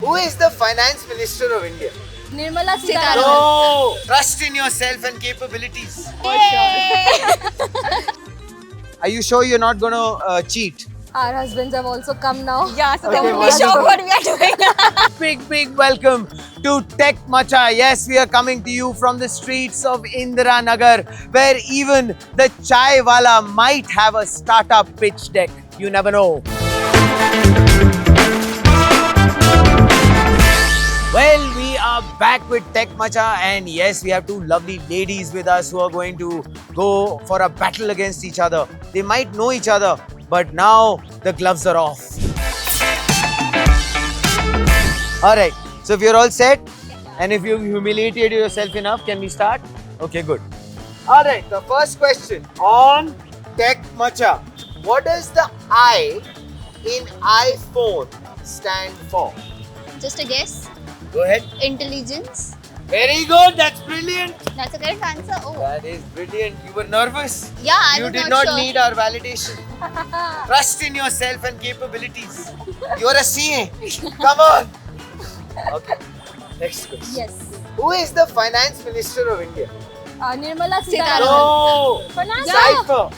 Who is the Finance Minister of India? Nirmala Sitaraman. No! Trust in yourself and capabilities. Are you sure you're not going to cheat? Our husbands have also come now. Yeah, so Okay, then we wonderful. show what we are doing. Big welcome to Tech Macha. Yes, we are coming to you from the streets of Indira Nagar, where even the chai wala might have a startup pitch deck. You never know. Well, we are back with Tech Macha, and yes, we have two lovely ladies with us who are going to go for a battle against each other. They might know each other, but now the gloves are off. Alright, so if you're all set, and if you've humiliated yourself enough, can we start? Okay, good. Alright, the first question on Tech Macha. What does the I in iPhone stand for? Just a guess. Go ahead. Intelligence. Very good, that's brilliant. That's a correct answer. Oh. That is brilliant. You were nervous. Yeah, I You was did not not sure. need our validation. Trust in yourself and capabilities. You're a CA. Come on. Okay. Next question. Yes. Who is the Finance Minister of India? Nirmala Sitaraman. Sitaraman. No. Finance. Cypher.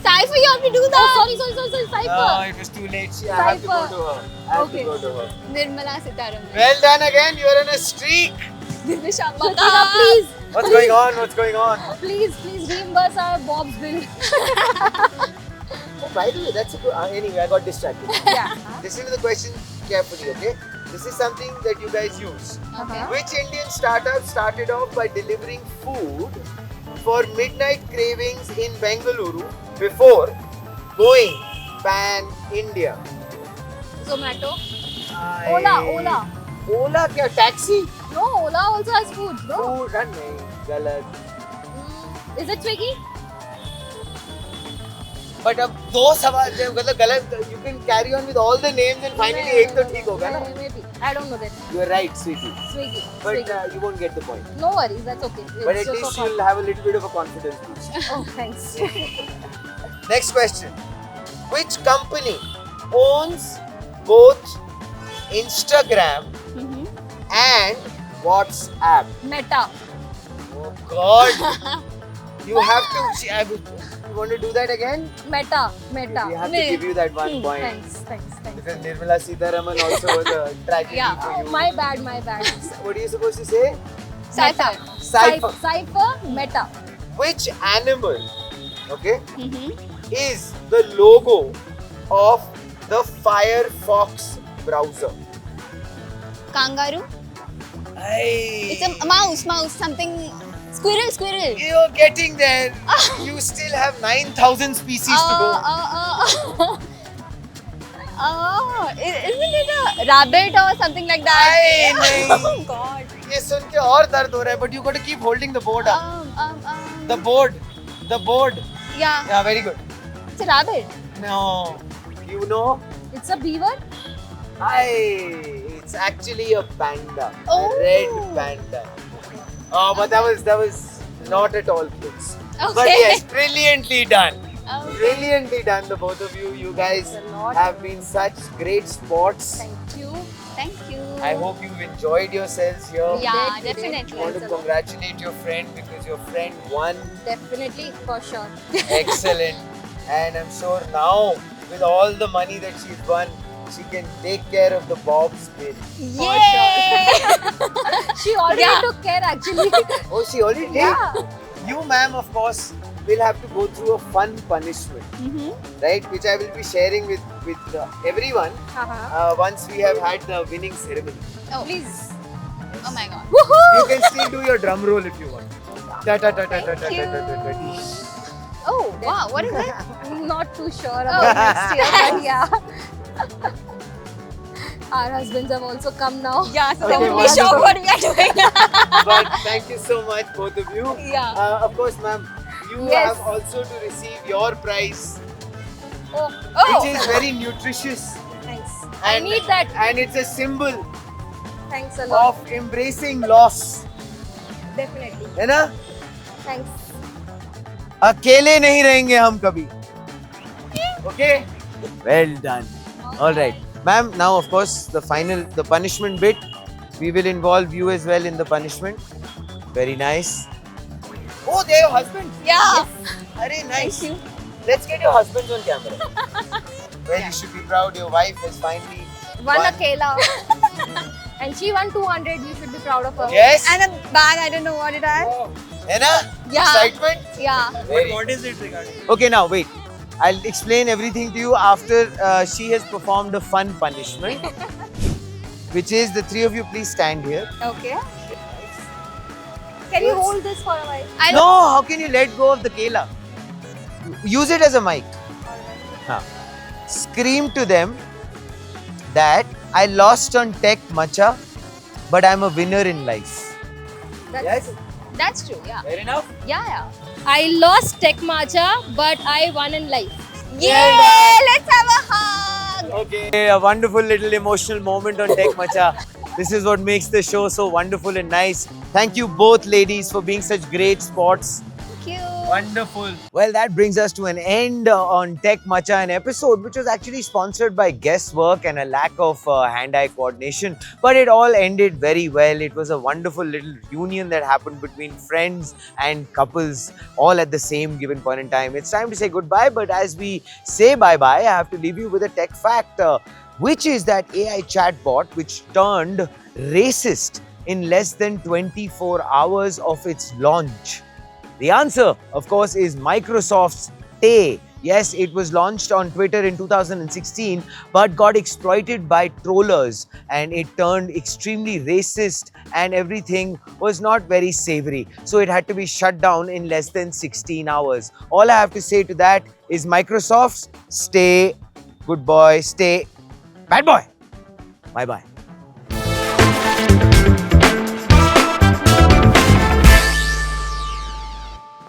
Cypher, you have to do Oh, that. sorry. Cypher. No, it was too late. See, I have to go to her. I have to go to her. Nirmala Sitaraman. Well done again. You're in a streak. Divisha Martina, please. What's going on? What's going on? Please reimburse our Bob's bill. Oh, by the way, that's a good. Anyway, I got distracted. Yeah. Listen to the question carefully, okay? This is something that you guys use. Okay. Which Indian startup started off by delivering food for midnight cravings in Bengaluru before going pan-India? Zomato. I- Ola. Ola क्या taxi? No, Ola also has food, no? Food नहीं गलत. Is it Swiggy? But अब दो सवाल जब मतलब गलत you can carry on with all the names and finally एक तो ठीक होगा ना? Maybe. I don't know that. You are right, Swiggy. Swiggy. But you won't get the point. No worries, that's okay. But It's at just least so fun. you'll have a little bit of a confidence boost. Oh, thanks. Next question. Which company owns both Instagram and WhatsApp? Meta. Oh God! You have to. You want to do that again? Meta. We have to give you that 1 point. Thanks. Because Nirmala Sitaraman also was a tragedy Yeah. for you. My bad. What are you supposed to say? Cypher. Cypher. Cypher, Meta. Which animal, okay, is the logo of the Firefox browser? Kangaroo. Hey. It's a mouse, something. Squirrel. You're getting there. You still have 9,000 species to go. Isn't it a rabbit or something like that? Aye, nahi. Oh God. ये सुन के और दर्द हो रहा है, but you got to keep holding the board up. The board. Yeah, Yeah, very good. it's a rabbit. No, you know, It's a beaver. it's actually a panda, Oh. a red panda. Oh, but that was not at all close. But Okay. yes, brilliantly done. Okay. Brilliantly done, the both of you. You guys Thanks a lot. have been such great sports. Thank you. Thank you. I hope you've enjoyed yourselves here. Yeah, Did. I definitely. want to congratulate your friend because your friend won. Definitely, for sure. Excellent. And I'm sure now, with all the money that she's won, she can take care of the Bob's bill. Yay! She already Yeah. took care actually. Oh, she already did? Yeah. You, ma'am, of course, will have to go through a fun punishment, right? Which I will be sharing with everyone once we have had the winning ceremony. Oh, please. Oh my God. You can still do your drum roll if you want. Ta ta ta ta ta ta ta you. ta ta ta. Oh, wow. What is it? I'm not too sure about next year, but yeah. Our husbands have also come now. Yeah, so Okay, then we wonderful. show what we are doing. But thank you so much, both of you. Yeah. Of course, ma'am, you Yes. have also to receive your prize, Oh, which is very nutritious. thanks. I need that. And it's a symbol Thanks a lot. of embracing loss. Definitely. है ना? Thanks. अकेले नहीं रहेंगे हम कभी. Okay? Well done. All right. Ma'am, now of course the punishment bit. We will involve you as well in the punishment. Very nice. Oh, they're your husband. Yeah. Very nice. Thank you. Let's get your husband on camera. Well, you should be proud. Your wife has finally One won. Akela. And she won 200. You should be proud of her. Yes. And a bag, I don't know what it is. Anna, Yeah. excitement. Yeah. What is it regarding? Okay, now wait. I'll explain everything to you after she has performed a fun punishment, which is the three of you please stand here. Okay. Can you hold this for a while? I No, how can you let go of the kela? Use it as a mic. Scream to them that I lost on tech matcha, but I'm a winner in life. That's That's true. Yeah. Fair enough. Yeah. I lost tech matcha, but I won in life. Yeah. Let's have a hug. Okay, a wonderful little emotional moment on Tech Macha. This is what makes the show so wonderful and nice. Thank you both ladies for being such great sports. Thank you. Wonderful. Well, that brings us to an end on Tech Macha, an episode which was actually sponsored by guesswork and a lack of hand-eye coordination. But it all ended very well. It was a wonderful little reunion that happened between friends and couples all at the same given point in time. It's time to say goodbye, but as we say bye-bye, I have to leave you with a tech fact, which is that AI chatbot which turned racist in less than 24 hours of its launch. The answer, of course, is Microsoft's Tay. Yes, it was launched on Twitter in 2016, but got exploited by trollers and it turned extremely racist and everything was not very savory. So it had to be shut down in less than 16 hours. All I have to say to that is Microsoft, stay good boy, stay bad boy. Bye-bye.